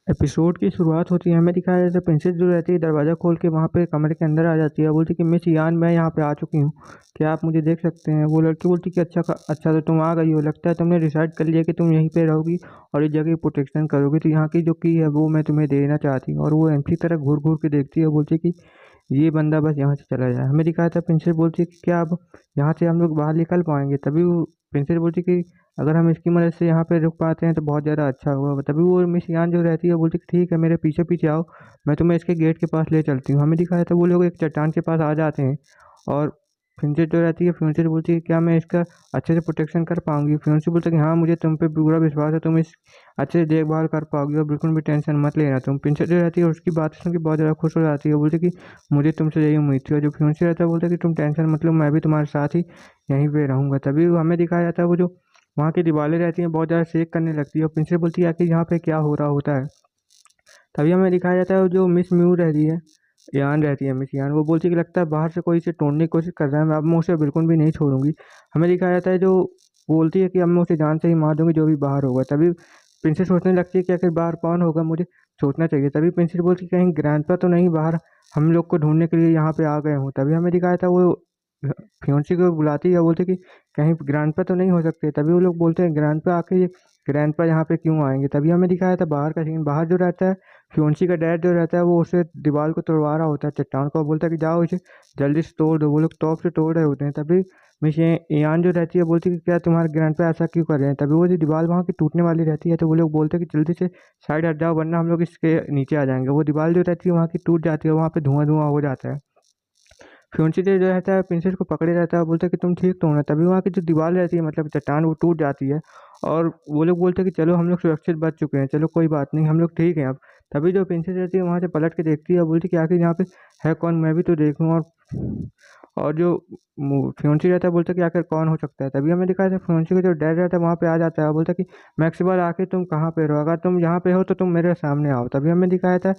Episode की शुरुआत होती है, हमें दिखाया जाता है प्रिंसेस जो रहती है दरवाज़ा खोल के वहाँ पे कमरे के अंदर आ जाती है। बोलती कि मिस यान मैं यहाँ पे आ चुकी हूँ, क्या आप मुझे देख सकते हैं? वो लड़की बोलती कि अच्छा तो तुम आ गई हो, लगता है तुमने डिसाइड कर लिया कि तुम यहीं पे रहोगी और इस जगह की प्रोटेक्शन करोगी, तो यहाँ की जो की है वो मैं तुम्हें देना चाहती हूँ। और वो एमसी तरह घूर घूर के देखती है, बोलती कि ये बंदा बस यहाँ से चला जाए। हमें दिखाया था प्रिंसेस बोलती है कि क्या अब यहाँ से हम लोग बाहर निकल पाएंगे? तभी वो प्रिंसेस बोलती कि अगर हम इसकी मदद से यहाँ पे रुक पाते हैं तो बहुत ज़्यादा अच्छा होगा। तभी वो मिस यान जो रहती है बोलती कि ठीक है, मेरे पीछे पीछे आओ, मैं तुम्हें इसके गेट के पास ले चलती हूँ। हमें दिखाया था वो लोग एक चट्टान के पास आ जाते हैं और फिंचर जो रहती है फिंचर बोलती है क्या मैं इसका अच्छे से प्रोटेक्शन कर पाऊंगी? फिंचर बोलता है कि हाँ, मुझे तुम पे पूरा विश्वास है, तुम इस अच्छे से देखभाल कर पाओगी और बिल्कुल भी टेंशन मत लेना तुम। फिंचर जो रहती है उसकी बात सुन के बहुत ज़्यादा खुश हो जाती है, बोलती कि मुझे तुमसे यही उम्मीद थी। और जो फिंचर रहता है बोलता है कि तुम टेंशन मत लो, मैं भी तुम्हारे साथ ही यहीं पे रहूंगा। तभी वो हमें दिखाया जाता है वो जो वहाँ की दीवारें रहती हैं बहुत ज़्यादा शेक करने लगती है और प्रिंसेस बोलती है कि यहाँ पे क्या हो रहा होता है। तभी हमें दिखाया जाता है जो मिस म्यू रहती है, यान रहती है, मिस यान, वो बोलती है कि लगता है बाहर से कोई इसे तोड़ने की कोशिश कर रहा है, अब मैं उसे बिल्कुल भी नहीं छोड़ूंगी। हमें दिखाया जाता है जो बोलती है कि अब मैं उसे जान से ही मार दूंगी जो भी बाहर होगा। तभी प्रिंसेस सोचने लगती है कि आखिर बाहर कौन होगा, मुझे सोचना चाहिए। तभी प्रिंसेस बोलती है कहीं ग्रैंडपा तो नहीं बाहर हम लोग को ढूंढने के लिए यहाँ पे आ गए हूँ। तभी हमें दिखाया था वो फियोंसी को बुलाती है, बोलती कि कहीं ग्रैंडपा तो नहीं हो सकते। तभी वो लोग बोलते हैं ग्रैंडपा आके ये ग्रैंडपा यहाँ पे क्यों आएंगे? तभी हमें दिखाया था बाहर का सीन, बाहर जो रहता है फियोंसी का डैड जो रहता है वो उसे दीवार को तोड़वा रहा होता है, चट्टान को, बोलता है कि जाओ इसे जल्दी से तोड़ दो। वो लोग तोप से तोड़ रहे होते हैं। तभी मिस ईयान जो रहती है बोलती है कि क्या तुम्हारे ग्रैंडपा ऐसा क्यों कर रहे हैं? तभी वो जो दीवार वहाँ की टूटने वाली रहती है तो वो लोग बोलते हैं कि जल्दी से साइड हट जाओ वरना हम लोग इसके नीचे आ जाएंगे। वो दीवार जो रहती है वहाँ की टूट जाती है, वहाँ पे धुआं धुआं हो जाता है। फ्योंसी जो रहता है प्रिंसेस को पकड़े रहता है, बोलता है कि तुम ठीक तो हो ना? तभी वहाँ की जो दीवार रहती है मतलब चट्टान वो टूट जाती है और वो लोग बोलते हैं कि चलो हम लोग सुरक्षित बच चुके हैं, चलो कोई बात नहीं, हम लोग ठीक हैं अब। तभी जो प्रिंसेस रहती है वहाँ से पलट के देखती है, बोलती है कि आखिर यहाँ पे है कौन, मैं भी तो देखूँ। और जो फ्योंसी रहता है बोलता है कि आखिर कौन हो सकता है? तभी हमें दिखाया था फ्योंसी का जो डैड रहता है वहाँ पे आ जाता है, बोलता है कि मैक्सिमल आके तुम कहाँ पे रहो, अगर तुम यहाँ पे हो तो तुम मेरे सामने आओ। तभी हमें दिखाया था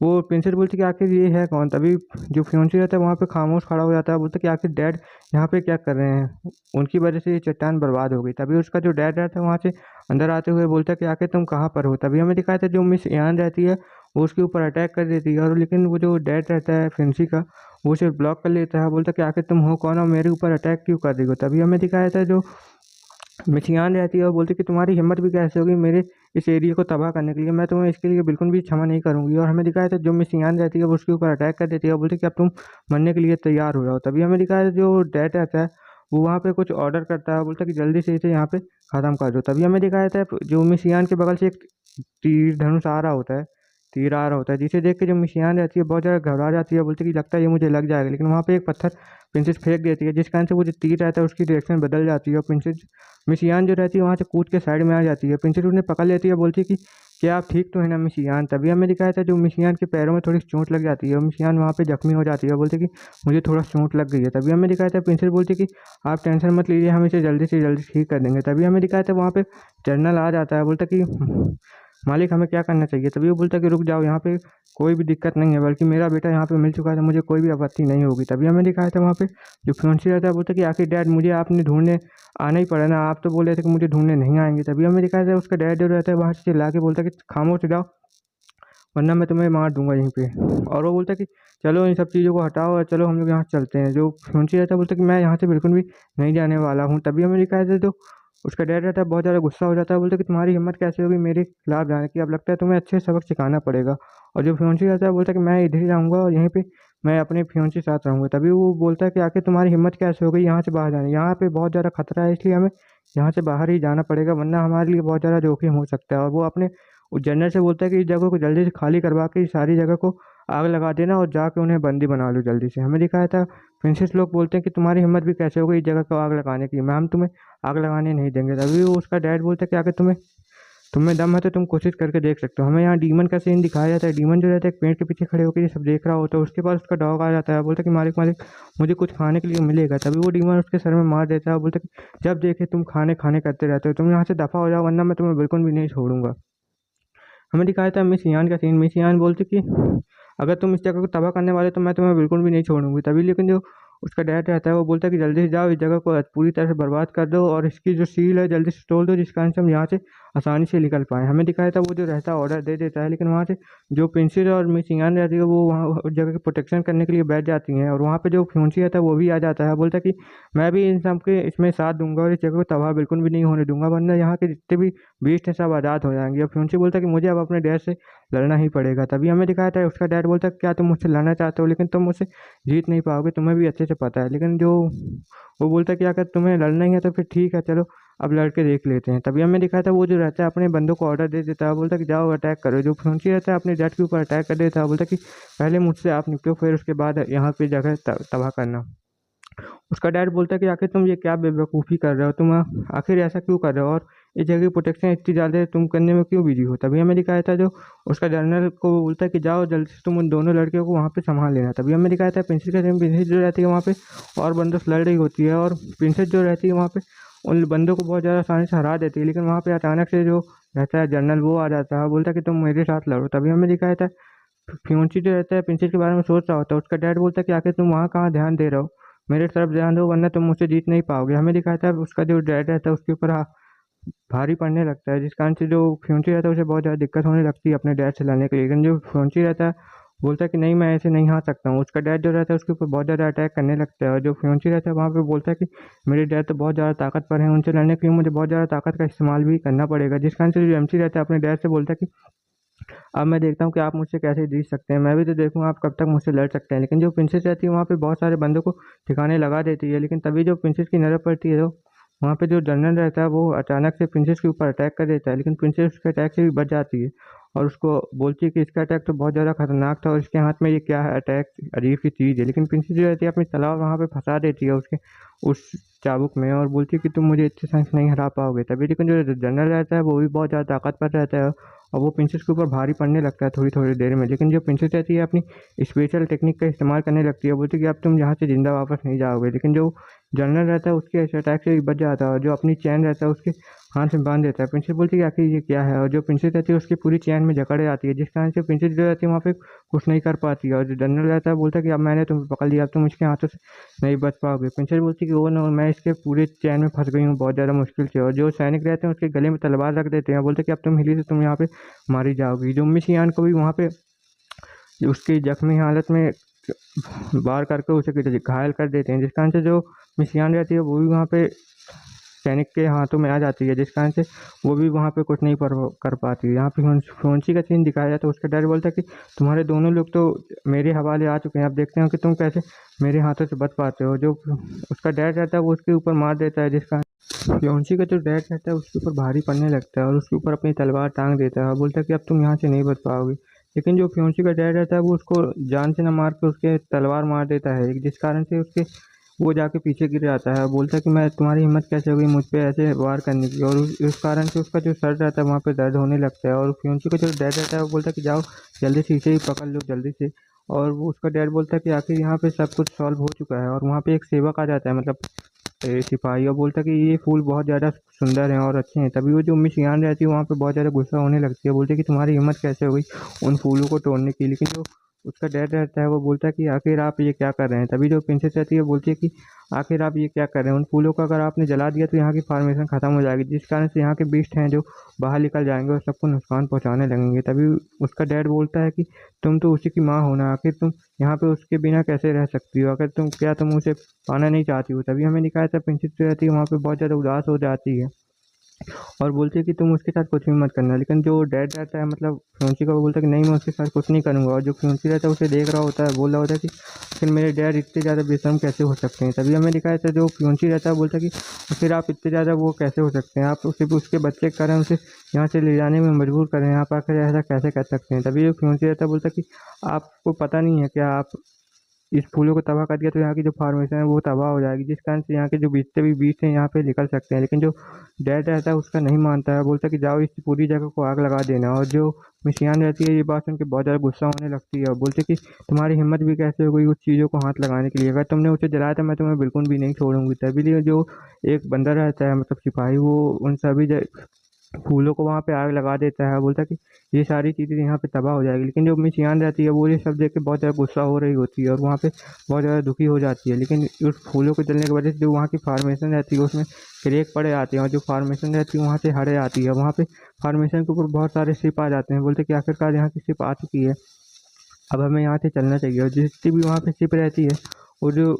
वो प्रिंसेस बोलती है कि आखिर ये है कौन? तभी जो फियोंसी रहता है वहाँ पे खामोश खड़ा हो जाता है, बोलता है कि आखिर डैड यहाँ पे क्या कर रहे हैं? उनकी वजह से ये चट्टान बर्बाद हो गई। तभी उसका जो डैड रहता है वहाँ से अंदर आते हुए बोलता है कि आखिर तुम कहाँ पर हो? तभी हमें दिखाया था जो मिस यान रहती है वो उसके ऊपर अटैक कर देती है और लेकिन वो जो डैड रहता है फिंसी का वो उसे ब्लॉक कर लेता है, बोलता है कि आखिर तुम हो कौन और मेरे ऊपर अटैक क्यों कर रही हो? तभी हमें दिखाया था जो मिथियान रहती है और बोलती है कि तुम्हारी हिम्मत भी कैसे होगी मेरे इस एरिया को तबाह करने के लिए, मैं तुम्हें इसके लिए बिल्कुल भी क्षमा नहीं करूंगी। और हमें दिखाया था जो मिथियान रहती है वो उसके ऊपर अटैक कर देती है और बोलती है कि अब तुम मरने के लिए तैयार हो जाओ। तभी हमें दिखाया था जो डैड रहता है वो वहाँ पे कुछ ऑर्डर करता है, बोलता है कि जल्दी से इसे यहाँ पे खत्म कर दो। तभी हमें दिखाया था जो मिसियान के बगल से एक तीर धनुष आ रहा होता है, तीर आ रहा होता है, जिसे देख के जो मिसियान रहती है बहुत ज़्यादा घबरा जाती है, बोलती है कि लगता है ये मुझे लग जाएगा। लेकिन वहाँ पे एक पत्थर प्रिंसेस फेंक देती है जिस कारण से वो जो तीर रहता है उसकी डायरेक्शन बदल जाती है और प्रिंसेस मिस यान जो रहती है वहाँ से कूद के साइड में आ जाती है। प्रिंसेस उन्हें पकड़ लेती है, बोलती है कि क्या आप ठीक तो है ना मिस यान? तभी हमें दिखाया था जो मिस यान के पैरों में थोड़ी चोट लग जाती है और मिस यान वहाँ पे जख्मी हो जाती है, बोलती है कि मुझे थोड़ा चोट लग गई है। तभी हमें दिखाया था प्रिंसेस बोलती है कि आप टेंशन मत लीजिए, हम इसे जल्दी से जल्दी ठीक कर देंगे। तभी हमें दिखाया था वहाँ पे जनरल आ जाता है, बोलता है कि मालिक हमें क्या करना चाहिए? तभी वो बोलता है कि रुक जाओ, यहाँ पे कोई भी दिक्कत नहीं है, बल्कि मेरा बेटा यहाँ पे मिल चुका है तो मुझे कोई भी आपत्ति नहीं होगी। तभी हमें दिखाया था वहाँ पे जो फियोंसी रहता है, बोलता है कि आखिर डैड मुझे आपने ढूंढने आना ही पड़ा ना, आप तो बोल रहे थे कि मुझे ढूंढने नहीं आएंगे। तभी हमें दिखाया था उसका डैड जो रहता है वहाँ से चिल्ला के बोलता है कि खामोश हो जाओ वरना मैं तुम्हें मार दूंगा यहीं पे। और वो बोलता है कि चलो इन सब चीज़ों को हटाओ और चलो हम लोग यहाँ से चलते हैं। जो फियोंसी रहता है बोलता है कि मैं यहाँ से बिल्कुल भी नहीं जाने वाला हूँ। तभी हमें दिखाया था जो उसका डैड रहता है बहुत ज़्यादा गुस्सा हो जाता है, बोलता है कि तुम्हारी हिम्मत कैसे होगी मेरे खिलाफ जाने की, अब लगता है तुम्हें अच्छे सबक सिखाना पड़ेगा। और जो फियोंसी रहता है बोलता है कि मैं इधर ही रहूँगा और यहीं पे मैं अपने फियोंसी के साथ रहूँगा। तभी वो बोलता है कि आखिर तुम्हारी हिम्मत कैसे हो गई यहाँ से बाहर जाने, यहाँ पे बहुत ज़्यादा खतरा है इसलिए हमें यहाँ से बाहर ही जाना पड़ेगा वरना हमारे लिए बहुत ज़्यादा जोखिम हो सकता है। और वो अपने उस जनरल से बोलता है कि इस जगह को जल्दी से खाली करवा के इस सारी जगह को आग लगा देना और जाके उन्हें बंदी बना लो जल्दी से। हमें दिखाया था प्रिंसेस लोग बोलते हैं कि तुम्हारी हिम्मत भी कैसे हो गई इस जगह को आग लगाने की, मैम तुम्हें आग लगाने नहीं देंगे। तभी वो उसका डैड बोलता है कि आगे तुम्हें दम है तो तुम कोशिश करके देख सकते हो। हमें यहाँ डीमन का सीन दिखाया जाता है, डीमन जो रहता है एक पेड़ के पीछे खड़े होकर ये सब देख रहा होता है, उसके पास उसका डॉग आ जाता है, बोलता है कि मालिक मालिक मुझे कुछ खाने के लिए मिलेगा। तभी वो डीमन उसके सर में मार देता है, बोलता है कि जब देखे तुम खाने खाने करते रहते हो, तुम यहाँ से दफ़ा हो जाओ वरना मैं तुम्हें बिल्कुल भी नहीं छोड़ूंगा। हमें दिखाया था मिस यान का सीन, मिस यान बोलती कि अगर तुम इस जगह को तबाह करने वाले तो मैं तुम्हें बिल्कुल भी नहीं छोड़ूंगी। तभी लेकिन जो उसका डैड रहता है वो बोलता है कि जल्दी से जाओ इस जगह को पूरी तरह से बर्बाद कर दो और इसकी जो सील है जल्दी से तोड़ दो जिस कारण से हम यहाँ से आसानी से निकल पाएँ। हमें दिखाया था वो जो रहता है ऑर्डर दे देता है, लेकिन वहाँ से जो प्रिंसेस और मिस सियान रहती है वो वहाँ उस जगह की प्रोटेक्शन करने के लिए बैठ जाती हैं, और वहाँ पे जो फ्योंसी रहता है वो भी आ जाता है। बोलता है कि मैं भी इन सब के इसमें साथ दूंगा और इस जगह को तबाह बिल्कुल भी नहीं होने दूंगा, वरना यहाँ के जितने भी बीस्ट हैं सब आज़ाद हो जाएंगे। और फ्योंसी बोलता है कि मुझे अब अपने डैड से लड़ना ही पड़ेगा। तभी हमें दिखाया था उसका डैड बोलता है क्या तुम मुझसे लड़ना चाहते हो, लेकिन तुम मुझसे जीत नहीं पाओगे, तुम्हें भी अच्छे से पता है। लेकिन जो वो बोलता है कि अगर तुम्हें लड़ना ही है तो फिर ठीक है, चलो अब लड़के देख लेते हैं। तभी हमें दिखाया था वो जो रहता है अपने बंदों को ऑर्डर दे देता है, बोलता है कि जाओ अटैक करो। जो फ्योंसी रहता है अपने डैड के ऊपर अटैक कर देता है, बोलता है कि पहले मुझसे आप निपटो, फिर उसके बाद यहाँ पे जगह तबाह करना। उसका डैड बोलता है कि आखिर तुम ये क्या बेवकूफ़ी कर रहे हो, तुम आखिर ऐसा क्यों कर रहे हो, और इस जगह की प्रोटेक्शन इतनी ज़्यादा है, तुम करने में क्यों बिजी हो। तभी हमें दिखाया था जो उसका जनरल को बोलता है कि जाओ जल्दी से तुम उन दोनों लड़कियों को वहाँ पे संभाल लेना। तभी हमें दिखाया था प्रिंसेस का टाइम, प्रिंसेस जो रहती है वहाँ पे और बंदों से लड़ रही होती है, और प्रिंसेस जो रहती है वहाँ पे उन बंदों को बहुत ज़्यादा आसानी से हरा देती है। लेकिन वहाँ पे अचानक से जो रहता है जनरल वो आ जाता है, बोलता है कि तुम मेरे साथ लड़ो। तभी हमें दिखाया था फ्योंसी जो रहता है प्रिंसेस के बारे में सोच रहा होता है, उसका डैड बोलता है कि आखिर तुम वहाँ कहाँ ध्यान दे रहे हो, मेरे तरफ ध्यान दो वरना तुम मुझसे जीत नहीं पाओगे। हमें दिखाया था उसका जो डैड रहता है उसके ऊपर भारी पड़ने लगता है, जिस कारण से जो फ्योंसी रहता है उसे बहुत ज़्यादा दिक्कत होने लगती है अपने डैड से लड़ने के लिए। लेकिन जो फ्योंसी रहता है बोलता है कि नहीं मैं ऐसे नहीं हार सकता हूँ। उसका डैड जो रहता है उसके ऊपर बहुत ज़्यादा अटैक करने लगता है, और जो फ्योंसी रहता है वहाँ पे बोलता है कि मेरे डैड तो बहुत ज़्यादा ताकतवर हैं, उनसे लड़ने के लिए मुझे बहुत ज़्यादा ताकत का इस्तेमाल भी करना पड़ेगा। जिस कारण से जो एमसी रहता है अपने डैड से बोलता है कि अब मैं देखता हूँ कि आप मुझसे कैसे जीत सकते हैं, मैं भी तो देखूँ आप कब तक मुझसे लड़ सकते हैं। लेकिन जो प्रिंसेस रहती है वहाँ पे बहुत सारे बंदों को ठिकाने लगा देती है, लेकिन तभी जो प्रिंसेस की नज़र पड़ती है तो वहाँ पे जो जनरल रहता है वो अचानक से प्रिंसेस के ऊपर अटैक कर देता है। लेकिन प्रिंसेस उसके अटैक से भी बच जाती है, और उसको बोलती है कि इसका अटैक तो बहुत ज़्यादा खतरनाक था और इसके हाथ में ये क्या है अटैक, अजीब सी चीज़ है। लेकिन प्रिंसेस जो रहती है अपनी तलवार वहाँ पे फंसा देती है उसके उस चाबुक में, और बोलती है कि तुम मुझे इतने साइंस नहीं हरा पाओगे। तभी लेकिन जो जनरल रहता है वो भी बहुत ज़्यादा ताकतवर रहता है, और वो प्रिंसेस के ऊपर भारी पड़ने लगता है थोड़ी थोड़ी देर में। लेकिन जो प्रिंसेस रहती है अपनी स्पेशल टेक्निक का इस्तेमाल करने लगती है, बोलती है कि अब तुम यहाँ से ज़िंदा वापस नहीं जाओगे। लेकिन जो जनरल रहता है उसके इस अटैक से भी बच जाता है, और जो अपनी चैन रहता है उसके हाथ में बांध देता है। प्रिंसेस बोलती है कि आखिर ये क्या है, और जो प्रिंसेस रहती है उसकी पूरी चैन में जकड़ जाती है, जिस कारण से प्रिंसेस जो रहती है वहाँ पे कुछ नहीं कर पाती है। और जो जनरल रहता है बोलता है कि अब मैंने तुम्हें पकड़ लिया, अब तुम इसके हाथों से नहीं बच पाओगे। प्रिंसेस बोलती है कि वो नो मैं इसके पूरे चैन में फंस गई हूँ बहुत ज़्यादा मुश्किल से, और जो सैनिक रहते हैं उसके गले में तलवार रख देते हैं, बोलते हैं कि अब तुम हिली से तुम यहाँ पे मारी जाओगी। जो मिस यान को भी वहाँ पे उसकी जख्मी हालत में वार करके उसे घायल कर देते हैं, जिस कारण से जो मिस यान रहती है वो भी वहाँ पे सैनिक के हाथों में आ जाती है, जिस कारण से वो भी वहाँ पे कुछ नहीं कर पाती है। यहाँ पे फ्योंसी का सीन दिखाया जाता है, उसका डर बोलता है कि तुम्हारे दोनों लोग तो मेरे हवाले आ चुके हैं, अब देखते हैं कि तुम कैसे मेरे हाथों से बच पाते हो। जो उसका डैड रहता है वो उसके ऊपर मार देता है, जिस कारण फ्योंसी का जो डैड रहता है उसके ऊपर भारी पड़ने लगता है और उसके ऊपर अपनी तलवार टांग देता है, बोलता है कि अब तुम यहाँ से नहीं बच पाओगे। लेकिन जो फ्योंसी का डैड रहता है वो उसको जान से न मार के उसके तलवार मार देता है, जिस कारण से उसके वो जाके पीछे गिर जाता है। बोलता है कि मैं तुम्हारी हिम्मत कैसे हो गई मुझ पे ऐसे वार करने की, और उस कारण से उसका जो सर रहता है वहाँ पे दर्द होने लगता है। और फ्योंसी का जो डैड रहता है वो बोलता है कि जाओ जल्दी से इसे ही पकड़ लो जल्दी से। और वो उसका डैड बोलता है कि आखिर यहाँ पे सब कुछ सॉल्व हो चुका है, और वहाँ पे एक सेवक आ जाता है मतलब सिपाही, और बोलता है कि ये फूल बहुत ज़्यादा सुंदर हैं और अच्छे हैं। तभी वो जो मिस यान रहती है वहाँ पे बहुत ज़्यादा गुस्सा होने लगती है, बोलती है कि तुम्हारी हिम्मत कैसे हो गई उन फूलों को तोड़ने की। लेकिन जो उसका डैड रहता है वो बोलता है कि आखिर आप ये क्या कर रहे हैं। तभी जो प्रिंसेस रहती है बोलती है कि आखिर आप ये क्या कर रहे हैं, उन फूलों को अगर आपने जला दिया तो यहाँ की फार्मेशन ख़त्म हो जाएगी, जिस कारण से यहाँ के बीस्ट हैं जो बाहर निकल जाएंगे और सबको नुकसान पहुँचाने लगेंगे। तभी उसका डैड बोलता है कि तुम तो उसी की माँ हो ना, आखिर तुम यहाँ पे उसके बिना कैसे रह सकती हो, अगर तुम उसे पाना नहीं चाहती हो। तभी हमें दिखाया था प्रिंसेस जो रहती है वहाँ पे बहुत ज़्यादा उदास हो जाती है, और बोलती है कि तुम उसके साथ कुछ भी मत करना। लेकिन जो डैड रहता है मतलब फ्योंसी का वो बोलता है कि नहीं मैं उसके साथ कुछ नहीं करूँगा। और जो फ्योंसी रहता है उसे देख रहा होता है, बोल रहा होता है कि फिर मेरे डैड इतने ज़्यादा बेशर्म कैसे हो सकते हैं। तभी हमें दिखाया था जो फ्योंसी रहता है बोलता है कि फिर आप इतने ज़्यादा वो कैसे हो सकते हैं, आप सिर्फ उसके बच्चे के कारण उसे यहाँ से ले जाने में मजबूर कर रहे हैं, आप आखिर ऐसा कैसे कर सकते हैं। तभी जो फ्योंसी रहता है बोलता है कि आपको पता नहीं है क्या, आप इस फूलों को तबाह कर दिया तो यहाँ की जो फार्मेशन है वो तबाह हो जाएगी, जिस कारण से यहाँ के जो जितने भी बीज हैं यहाँ पे निकल सकते हैं। लेकिन जो डैड रहता है उसका नहीं मानता है, बोलता है कि जाओ इस पूरी जगह को आग लगा देना। और जो मिसियान रहती है ये बात सुन के बहुत ज़्यादा गुस्सा होने लगती है, और बोलती है कि तुम्हारी हिम्मत भी कैसे हो गई उस चीज़ों को हाथ लगाने के लिए, अगर तुमने उसे जलाया तो मैं तुम्हें बिल्कुल भी नहीं छोड़ूंगी। तभी लिए जो एक बंदा रहता है मतलब सिपाही वो उन सभी फूलों को वहाँ पे आग लगा देता है। बोलता है कि ये सारी चीज़ें यहाँ पे तबाह हो जाएगी। लेकिन जो मिस यान रहती है वो ये सब देख के बहुत ज़्यादा गुस्सा हो रही होती है और वहाँ पे बहुत ज़्यादा दुखी हो जाती है। लेकिन उस फूलों के जलने की वजह से जो वहाँ की फार्मेशन रहती है उसमें क्रैक पड़े आते हैं और जो फार्मेशन रहती है वहाँ से हटे आती है। वहाँ पे फार्मेशन के ऊपर बहुत सारे शिप आ जाते हैं। बोलते हैं कि आखिरकार यहाँ की शिप आ चुकी है, अब हमें यहाँ से चलना चाहिए। और जितनी भी वहाँ पे शिप रहती है वो जो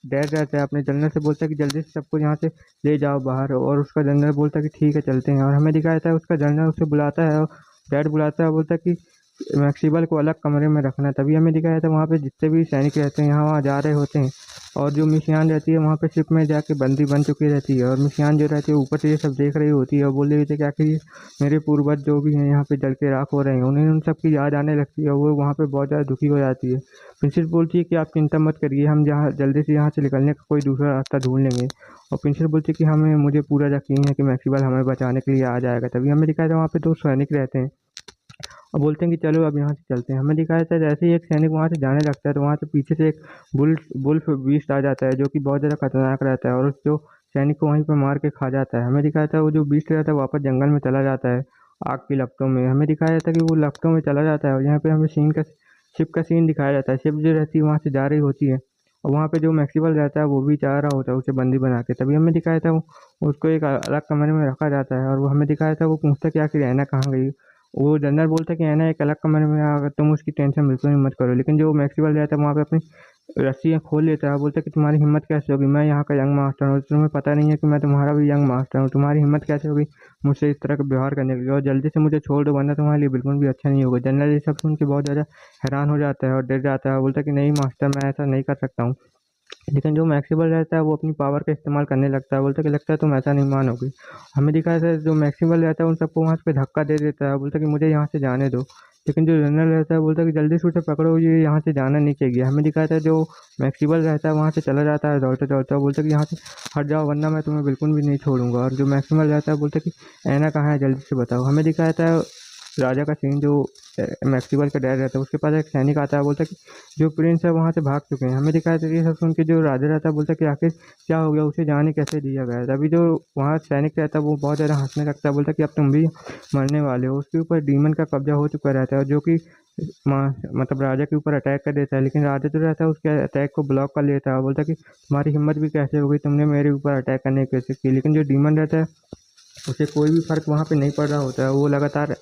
डैड रहता है अपने जनरल से बोलता है कि जल्दी से सबको यहाँ से ले जाओ बाहर। और उसका जनरल बोलता है कि ठीक है चलते हैं। और हमें दिखाया जाता है उसका जनरल उसे बुलाता है और डैड बुलाता है, बोलता है कि मैक्सिबल को अलग कमरे में रखना है। तभी हमें दिखाया जाता है वहाँ पे जितने भी सैनिक रहते हैं यहाँ वहाँ जा रहे होते हैं। और जो मिशियान रहती है वहाँ पे शिप में जाके बंदी बन चुकी रहती है। और मिशियान जो रहती है ऊपर से ये सब देख रही होती है और बोल रही होती है कि आखिर ये मेरे पूर्वज जो भी हैं यहाँ पे जल के राख हो रहे हैं, उन्हें उन सब की याद आने लगती है और वो वहाँ पे बहुत ज़्यादा दुखी हो जाती है। प्रिंसेस बोलती है कि आप चिंता मत करिए, हम जहाँ जल्दी से यहाँ से निकलने का कोई दूसरा रास्ता ढूंढ लेंगे। और प्रिंसेस बोलती है कि मुझे पूरा यकीन है कि मैक्सिबल हमें बचाने के लिए आ जाएगा। तभी हमें दिखाया था वहाँ पे दो सैनिक रहते हैं और बोलते हैं कि चलो अब यहाँ से चलते हैं। हमें दिखाया जाता है जैसे ही एक सैनिक वहाँ से जाने लगता है तो वहाँ से पीछे से एक बुल्फ बीस्ट आ जाता है जो कि बहुत ज़्यादा खतरनाक रहता है और उस जो सैनिक को वहीं पर मार के खा जाता है। हमें दिखाया जाता है वो जो बीस्ट रहता है वापस जंगल में चला जाता है आग की लपटों में। हमें दिखाया जाता है कि वो लपटों में चला जाता है और यहाँ पे हमें शिप का सीन दिखाया जाता है। शिप जो रहती है वहाँ से जा रही होती है और वहाँ पे जो मैक्सिबल रहता है वो भी चाह रहा होता है उसे बंदी बना के। तभी हमें दिखाया था वो उसको एक अलग कमरे में रखा जाता है और वो हमें दिखाया था वो पूछता है कि आखिर ऐना कहाँ गई। वो जनरल बोलता है कि ऐना एक अलग कमरे में है, अगर तुम उसकी टेंशन बिल्कुल भी मत करो। लेकिन जो मैक्सिबल रहता है वहाँ पे अपनी रस्सियाँ खोल लेता है, बोलता है कि तुम्हारी हिम्मत कैसे होगी, मैं यहाँ का यंग मास्टर हूँ, तुम्हें पता नहीं है कि मैं तुम्हारा भी यंग मास्टर हूँ, तुम्हारी हिम्मत कैसे होगी मुझसे इस तरह का व्यवहार करने की, और जल्दी से मुझे छोड़ दो वरना तुम्हारे लिए बिल्कुल भी अच्छा नहीं होगा। जनरल ये सब सुन के बहुत ज़्यादा हैरान हो जाता है और डर जाता है, बोलता है कि नहीं मास्टर मैं ऐसा नहीं कर सकता हूँ। लेकिन जो मैक्सिबल रहता है वो अपनी पावर का इस्तेमाल करने लगता है, बोलता है कि लगता है तुम ऐसा नहीं मानोगे। हमें दिखाया था जो मैक्सिबल रहता है उन सबको वहाँ पे धक्का दे देता है, बोलता है कि मुझे यहाँ से जाने दो। लेकिन जो जनरल रहता है बोलता है कि जल्दी से उसे पकड़ो, ये यहाँ से जाना नहीं चाहिए। हमें दिखाया था जो मैक्सिबल रहता है वहाँ से चला जाता है दौड़ते दौड़ते, बोलता है कि यहाँ से हट जाओ वरना मैं तुम्हें बिल्कुल भी नहीं छोड़ूंगा। और जो मैक्सिमल रहता है बोलता है कि ऐना कहाँ है जल्दी से बताओ। हमें दिखाया था राजा का सीन जो मैक्सिबल का डैड रहता है उसके पास एक सैनिक आता है, बोलता है कि जो प्रिंस है वहाँ से भाग चुके हैं। हमें दिखाया था ये सब सुन के जो राजा रहता है बोलता है कि आखिर क्या हो गया, उसे जाने कैसे दिया गया। तभी जो वहाँ सैनिक रहता है वो बहुत ज़्यादा हंसने लगता है, बोलता है कि अब तुम भी मरने वाले हो। उसके ऊपर डीमन का कब्जा हो चुका रहता है जो कि मतलब राजा के ऊपर अटैक कर देता है। लेकिन राजा जो रहता है उसके अटैक को ब्लॉक कर लेता है, बोलता है कि तुम्हारी हिम्मत भी कैसे हो गई, तुमने मेरे ऊपर अटैक करने की कोशिश की। लेकिन जो डीमन रहता है उसे कोई भी फर्क वहाँ पे नहीं पड़ रहा होता है, वो लगातार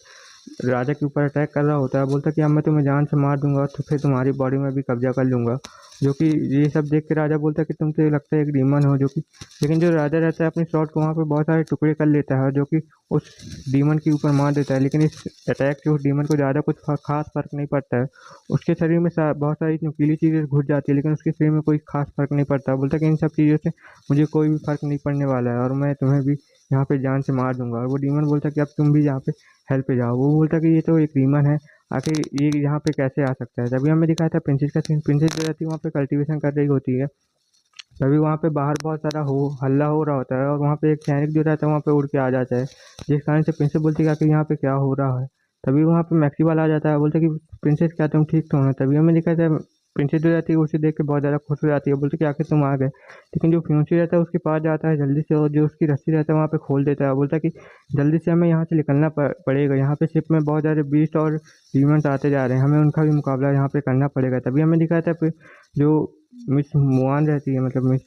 राजा के ऊपर अटैक कर रहा होता है, बोलता है कि अब मैं तुम्हें जान से मार दूंगा तो फिर तुम्हारी बॉडी में भी कब्जा कर लूँगा। जो कि ये सब देख के राजा बोलता है कि तुम तो लगता है एक डीमन हो जो कि, लेकिन जो राजा रहता है अपने शॉट को वहाँ पे बहुत सारे टुकड़े कर लेता है जो कि उस डीमन के ऊपर मार देता है। लेकिन इस अटैक से उस डीमन को ज़्यादा कुछ खास फर्क नहीं पड़ता है। उसके शरीर में बहुत सारी नुकीली चीज़ें घुस जाती है लेकिन उसके शरीर में कोई खास फर्क नहीं पड़ता। बोलता है कि इन सब चीज़ों से मुझे कोई भी फर्क नहीं पड़ने वाला है और मैं तुम्हें भी यहाँ पे जान से मार दूंगा। और वो डीमन बोलता है कि अब तुम भी यहाँ पे हेल्प पे जाओ। वो बोलता है कि ये तो एक डीमन है, आखिर ये यहाँ पे कैसे आ सकता है। तभी हमें दिखाया था प्रिंसेस का सीन, प्रिंसेस जो रहती है वहाँ पे कल्टीवेशन कर रही होती है। तभी वहाँ पे बाहर बहुत सारा हल्ला हो रहा होता है और वहाँ पे एक सैनिक जो रहता है वहाँ पे उड़ के आ जाता है, जिस कारण से प्रिंसेस बोलती है कि आखिर यहाँ पे क्या हो रहा है। तभी वहाँ पे मैक्सिबल आ जाता है, बोलते कि प्रिंसेस क्या तुम ठीक तो हो ना। तभी हमें दिखाया था प्रिंसेस जो रहती है उसे देख के बहुत ज़्यादा खुश हो जाती है, बोलती कि आखिर तुम आ गए। लेकिन जो फ्यूंसी रहता है उसके पास जाता है जल्दी से और जो उसकी रस्सी रहता है वहाँ पे खोल देता है, बोलता है कि जल्दी से हमें यहाँ से निकलना पड़ेगा, यहाँ पे शिप में बहुत सारे बीस्ट और डीमंस आते जा रहे हैं, हमें उनका भी मुकाबला यहाँ पे करना पड़ेगा। तभी हमें दिखाया था जो मिस मुआन रहती है, मतलब मिस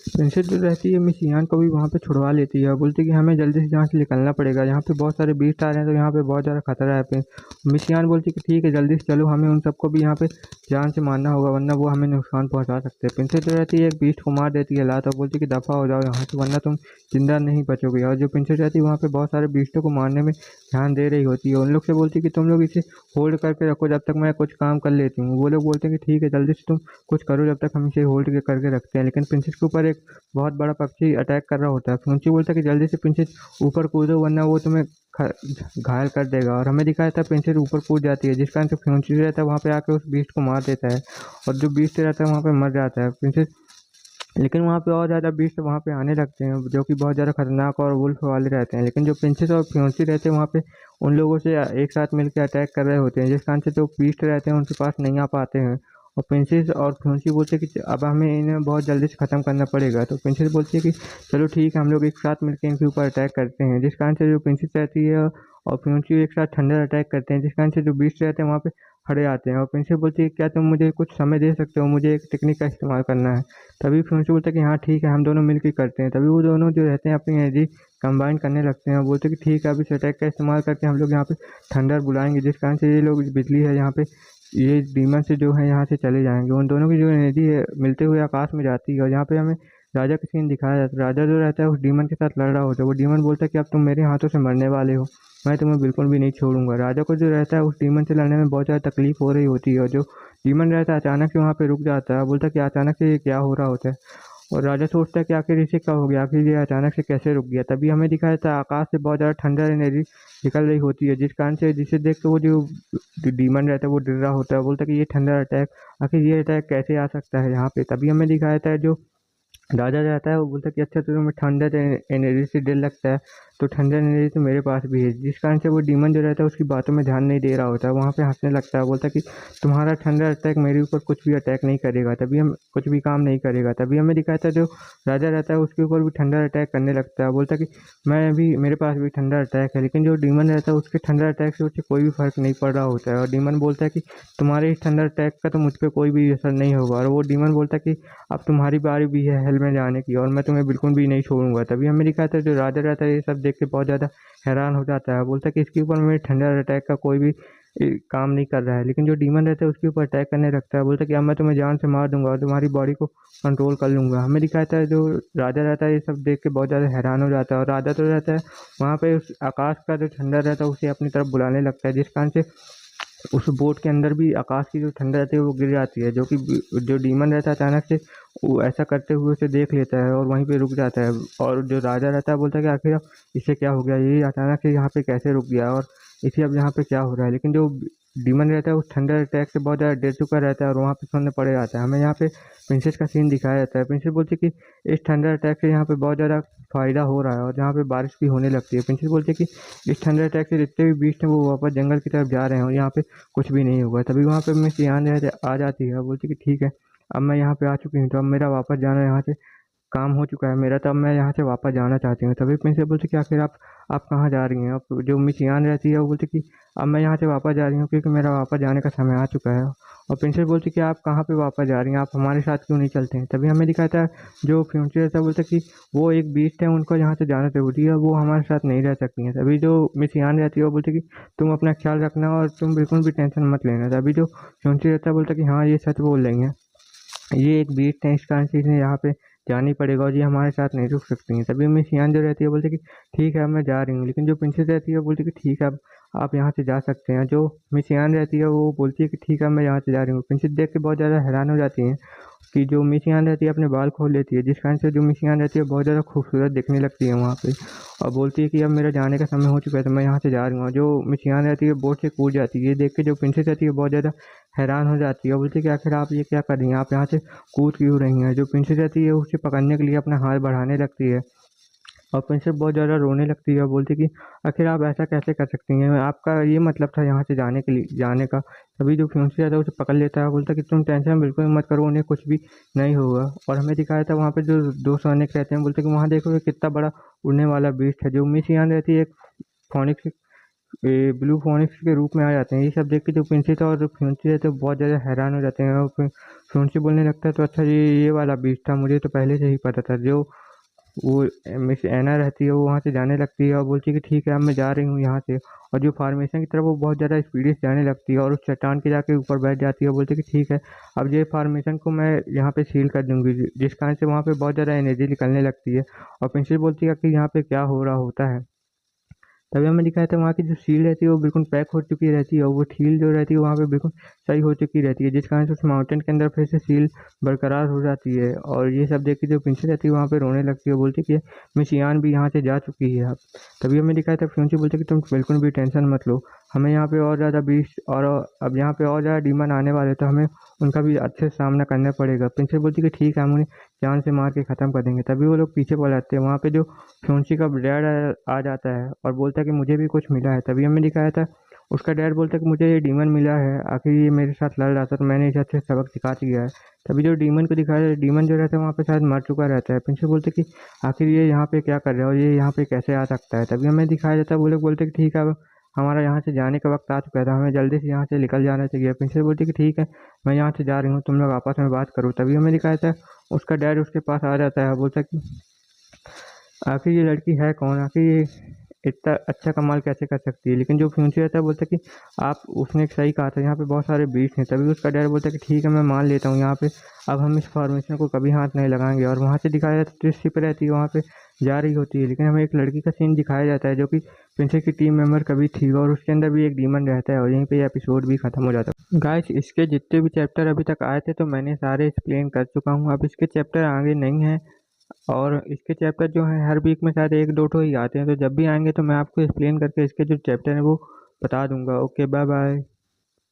प्रिंसेस जो रहती है मिस यान को भी वहाँ पे छुड़वा लेती है और बोलती है कि हमें जल्दी से यहाँ से निकलना पड़ेगा, यहाँ पे बहुत सारे बीस्ट आ रहे हैं तो यहाँ पे बहुत ज़्यादा खतरा है पे। मिस यान बोलती है कि ठीक है जल्दी से चलो, हमें उन सबको भी यहाँ पे जान से मारना होगा वरना वो हमें नुकसान पहुँचा सकते हैं। प्रिंसेस जो रहती है एक बीस्ट को मार देती है लात और बोलती है कि दफ़ा हो जाओ यहाँ से वरना तुम जिंदा नहीं बचोगे। और जो प्रिंसेस रहती है वहाँ पे बहुत सारे बीस्टों को मारने में ध्यान दे रही होती है, उन लोग से बोलती है कि तुम लोग इसे होल्ड करके रखो जब तक मैं कुछ काम कर लेती हूँ। वो लोग बोलते हैं कि ठीक है जल्दी से तुम कुछ करो जब तक हम इसे होल्ड करके रखते हैं। लेकिन प्रिंसेस के ऊपर एक बहुत बड़ा पक्षी अटैक कर रहा होता है, फ्यूंची बोलता है कि जल्दी से प्रिंसेस ऊपर कूदो वरना वो तुम्हें घायल कर देगा। और हमें दिखाया था प्रिंसेस ऊपर कूद जाती है जिस कारण से फ्यूंची जो रहता है वहाँ पे आके उस बीस्ट को मार देता है और जो बीस्ट रहता है वहाँ पे मर जाता है प्रिंसेस। लेकिन वहाँ पे और ज़्यादा बीस्ट वहाँ पे आने लगते हैं जो कि बहुत ज़्यादा खतरनाक और वुल्फ वाले रहते हैं। लेकिन जो प्रिंसेस और फ्योंसी रहते हैं वहाँ पे उन लोगों से एक साथ मिलकर अटैक कर रहे होते हैं जिस कारण से जो बीस्ट रहते हैं उनके पास नहीं आ पाते हैं और प्रिंसेस और फ्योंसी बोलते हैं कि अब हमें इन्हें बहुत जल्दी से ख़त्म करना पड़ेगा। तो प्रिंसेस बोलती है कि चलो ठीक है, हम लोग एक साथ मिलकर इनके ऊपर अटैक करते हैं। जिस कारण से जो प्रिंसेस रहती है और फ्योंसी एक साथ थंडर अटैक करते हैं, जिस कारण से जो बीस्ट रहते हैं वहाँ पे खड़े आते हैं। और प्रिंसेस बोलती है क्या तुम मुझे कुछ समय दे सकते हो, मुझे एक टेक्निक का इस्तेमाल करना है। तभी फ्योंसी बोलता है कि हाँ ठीक है, हम दोनों मिलकर करते हैं। तभी वो दोनों जो रहते हैं अपनी एनर्जी कंबाइन करने लगते हैं और बोलते हैं कि ठीक है, अब इस अटैक का इस्तेमाल करके हम लोग यहाँ पे थंडर बुलाएंगे, जिस कारण से ये लोग बिजली है यहाँ पे ये डीमन से जो है यहाँ से चले जाएंगे। उन दोनों की जो एनर्जी है मिलते हुए आकाश में जाती है और यहाँ पे हमें राजा का सीन दिखाया जाता है। राजा जो रहता है उस डीमन के साथ लड़ रहा होता है। वो डीमन बोलता है कि अब तुम मेरे हाथों से मरने वाले हो, मैं तुम्हें बिल्कुल भी नहीं छोड़ूंगा। राजा को जो रहता है उस डीमन से लड़ने में बहुत ज़्यादा तकलीफ हो रही होती है और जो डीमन रहता है अचानक से वहाँ पे रुक जाता है। बोलता है कि अचानक से ये क्या हो रहा होता है। और राजा सोचता है कि आखिर इसे क्या हो गया, आखिर ये अचानक से कैसे रुक गया। तभी हमें दिखाया जाता है आकाश से बहुत ज़्यादा ठंडा एनर्जी निकल रही होती है, जिस कारण से जिसे देख के वो जो डीमन रहता है वो डर रहा होता है। बोलता है कि ये ठंडा अटैक, आखिर ये अटैक कैसे आ सकता है यहाँ पे। तभी हमें दिखाया जाता है जो राजा रहता है वो बोलता है कि अच्छा तो तुम्हें ठंडर एनर्जी से डर लगता है, तो ठंडर एनर्जी तो मेरे पास भी है। जिस कारण से वो डीमन जो रहता है उसकी बातों में ध्यान नहीं दे रहा होता है, वहाँ पे हंसने लगता है। बोलता है कि तुम्हारा ठंडर अटैक मेरे ऊपर कुछ भी अटैक नहीं करेगा, तभी हम कुछ भी काम नहीं करेगा। तभी हमें दिखाता है जो राजा रहता है उसके ऊपर भी ठंडर अटैक करने लगता है। बोलता है कि मैं भी, मेरे पास भी ठंडर अटैक है, लेकिन जो डीमन रहता है उसके ठंडर अटैक से उसे कोई भी फर्क नहीं पड़ रहा होता है। और डीमन बोलता है कि तुम्हारे इस ठंडर अटैक का तो मुझ पर कोई भी असर नहीं होगा। और वो डीमन बोलता है कि अब तुम्हारी बारी भी है हेल में जाने की और मैं तुम्हें बिल्कुल भी नहीं छोड़ूंगा। तभी हमें दिखाता है जो राजा रहता है ये सब देख के बहुत ज़्यादा हैरान हो जाता है। बोलता है कि इसके ऊपर मेरे ठंडर अटैक का कोई भी काम नहीं कर रहा है, लेकिन जो डीमन रहता है उसके ऊपर अटैक करने लगता है। बोलता है कि अब मैं तुम्हें जान से मार दूंगा और तुम्हारी बॉडी को कंट्रोल कर लूंगा। हमें दिखाता है जो राजा रहता है ये सब देख के बहुत ज़्यादा हैरान हो जाता है। और राजा तो रहता है वहाँ पे उस आकाश का जो ठंडर रहता है उसे अपनी तरफ बुलाने लगता है, जिस कारण से उस बोट के अंदर भी आकाश की जो ठंडा रहती है वो गिर जाती है। जो कि जो डीमन रहता है अचानक से वो ऐसा करते हुए उसे देख लेता है और वहीं पे रुक जाता है। और जो राजा रहता है बोलता है कि आखिर अब इसे क्या हो गया, ये अचानक से यहाँ पे कैसे रुक गया और इसे अब यहाँ पे क्या हो रहा है। लेकिन जो डीमन रहता है उस ठंडर अटैक से बहुत ज़्यादा डर चुका रहता है और वहाँ पे सोने पड़ जाता है। हमें यहाँ पे प्रिंसेस का सीन दिखाया जाता है। प्रिंसेस बोलती है कि इस ठंडर अटैक से यहाँ पे बहुत ज़्यादा फ़ायदा हो रहा है और यहाँ पे बारिश भी होने लगती है। प्रिंसेस बोलती है कि इस ठंडर अटैक से जितने भी बीस्ट हैं वो वापस जंगल की तरफ जा रहे हैं और यहाँ पे कुछ भी नहीं होगा। तभी वहाँ पे मिस यान आ जाती है, बोलती कि ठीक है, अब मैं यहाँ पे आ चुकी हूँ, तो अब मेरा वापस जाना यहाँ से काम हो चुका है मेरा, तो अब मैं यहाँ से वापस जाना चाहती हूँ। तभी प्रिंसेस बोलती कि आखिर आप कहाँ जा रही हैं। अब जो मिस यान रहती है वो बोलती कि अब मैं यहाँ से वापस जा रही हूँ क्योंकि मेरा वापस जाने का समय आ चुका है। और प्रिंसेस बोलती कि आप कहाँ पे वापस जा रही हैं, आप हमारे साथ क्यों नहीं चलते हैं। तभी हमें दिखाता है जो फ्यूचर रहता है बोलता कि वो एक बीस्ट है, उनको यहाँ से जाना ज़रूरी है, वो हमारे साथ नहीं रह सकती हैं। तभी जो मिस यान रहती है वो बोलती कि तुम अपना ख्याल रखना और तुम बिल्कुल भी टेंशन मत लेना। तभी जो फ्यूचर रहता है बोलता कि हाँ ये सच बोल रही हैं, ये एक बीट है, इस कारण से इन्हें यहाँ पे जाना ही पड़ेगा और ये हमारे साथ नहीं रुक सकती हैं। तभी मिस यान जो रहती है बोलती कि ठीक है अब मैं जा रही हूँ। लेकिन जो प्रिंसेस रहती है वो बोलती कि ठीक है अब आप यहाँ से जा सकते हैं। जो मिस यान रहती है वो बोलती है कि ठीक है मैं यहाँ से जा रही हूँ। प्रिंसेस देख के बहुत ज़्यादा हैरान हो जाती हैं कि जो मिस यान रहती है अपने बाल खोल लेती है, जिस कारण से जो मिस यान रहती है बहुत ज़्यादा खूबसूरत दिखने लगती है वहाँ पे। और बोलती है कि अब मेरा जाने का समय हो चुका है तो मैं यहाँ से जा रही हूँ। और जो मिस यान रहती है बोट से कूद जाती है। ये देख के जो प्रिंसेस रहती है बहुत ज़्यादा हैरान हो जाती है और बोलती है कि आखिर आप ये क्या कर रही हैं, आप यहाँ से कूद क्यों रही हैं। जो प्रिंसेस रहती है उसे पकड़ने के लिए अपना हाथ बढ़ाने लगती है और प्रिंसेस बहुत ज़्यादा रोने लगती है और बोलती कि आखिर आप ऐसा कैसे कर सकती हैं, आपका ये मतलब था यहाँ से जाने के लिए जाने का। तभी जो फ्यूंसी रहता है उसे पकड़ लेता है, बोलता कि तुम टेंशन बिल्कुल मत करो, उन्हें कुछ भी नहीं होगा। और हमें दिखाया था वहाँ पे जो दो सैनिक रहते हैं, बोलते कि वहाँ देखो ये कितना बड़ा उड़ने वाला बीस्ट है। जो मिस यान रहती है एक फोनिक्स ब्लू फोनिक्स के रूप में आ जाते हैं। ये सब देख के जो प्रिंसेस और फ्यूंसी रहते हैं बहुत ज़्यादा हैरान हो जाते हैं और फिर फ्यूंसी बोलने लगता है तो अच्छा ये वाला बीस्ट था, मुझे तो पहले से ही पता था। जो वो मिस एना रहती है वो वहाँ से जाने लगती है और बोलती है कि ठीक है अब मैं जा रही हूँ यहाँ से। और जो फार्मेशन की तरफ वो बहुत ज़्यादा स्पीडी से जाने लगती है और उस चट्टान के जाके ऊपर बैठ जाती है और बोलती है कि ठीक है अब ये फार्मेशन को मैं यहाँ पे सील कर दूंगी, जिस कारण से वहाँ पे बहुत ज़्यादा एनर्जी निकलने लगती है। और प्रिंसेस बोलती है कि यहाँ पे क्या हो रहा होता है। तभी हमें दिखाया था वहाँ की जो सील रहती है वो बिल्कुल पैक हो चुकी रहती है और वो सील जो रहती है वहाँ पे बिल्कुल सही हो चुकी रहती है, जिस कारण से उस माउंटेन के अंदर फिर से सील बरकरार हो जाती है। और ये सब देख के जो प्रिंसेस रहती है वहाँ पे रोने लगती है, बोलती है कि मिस यान भी यहाँ से जा चुकी है अब। तभी हमें दिखाया था फ्यूंसी बोलते कि तुम बिल्कुल भी टेंशन मत लो, हमें यहाँ पे और ज़्यादा बीस्ट और अब यहाँ पे और ज़्यादा डीमन आने वाले, तो हमें उनका भी अच्छे से सामना करना पड़ेगा। प्रिंसेस बोलती कि ठीक है हम उन्हें जान से मार के ख़त्म कर देंगे। तभी वो लोग पीछे पड़ जाते हैं। वहाँ पे जो फ्योंसी का डैड आ जाता है और बोलता है कि मुझे भी कुछ मिला है। तभी हमें दिखाया था उसका डैड बोलता है कि मुझे ये डीमन मिला है, आखिर ये मेरे साथ लड़ रहा था तो मैंने इसे अच्छे से सबक सिखा दिया है। तभी जो डीमन को दिखाया जाता है, डीमन जो रहता है वहाँ पे शायद मर चुका रहता है। प्रिंसेस बोलते कि आखिर ये यहाँ पे क्या कर रहा है और ये यहाँ पे कैसे आ सकता है। तभी हमें दिखाया जाता है, वो लोग बोलते कि ठीक है अब हमारा यहाँ से जाने का वक्त आ चुका था, हमें जल्दी से यहाँ से निकल जाना चाहिए। प्रिंसेस बोलती कि ठीक है मैं यहाँ से जा रही हूँ, तुम लोग आपस में बात करो। तभी हमें दिखाया जाता है उसका डैड उसके पास आ जाता है, बोलता है कि आखिर ये लड़की है कौन, आखिर ये इतना अच्छा कमाल कैसे कर सकती है। लेकिन जो फ्यूंसी रहता है बोलता है कि आप उसने एक सही कहा था, यहाँ पे बहुत सारे बीट्स हैं। तभी उसका डैड बोलता है कि ठीक है मैं मान लेता हूँ, यहाँ पे अब हम इस फॉर्मेशन को कभी हाथ नहीं लगाएंगे। और वहाँ से दिखाया जाता है ट्रिश शिप रहती है वहाँ पे जा रही होती है, लेकिन हमें एक लड़की का सीन दिखाया जाता है जो कि प्रिंसेस की टीम मेंबर कभी थी और उसके अंदर भी एक डीमन रहता है। और यहीं पे ये एपिसोड भी खत्म हो जाता है। गाइस इसके जितने भी चैप्टर अभी तक आए थे तो मैंने सारे एक्सप्लेन कर चुका हूँ, अब इसके चैप्टर आगे नहीं हैं। और इसके चैप्टर जो हैं हर वीक में शायद एक दो ठो ही आते हैं, तो जब भी आएंगे तो मैं आपको एक्सप्लेन करके इसके जो चैप्टर हैं वो बता दूंगा। Okay bye bye.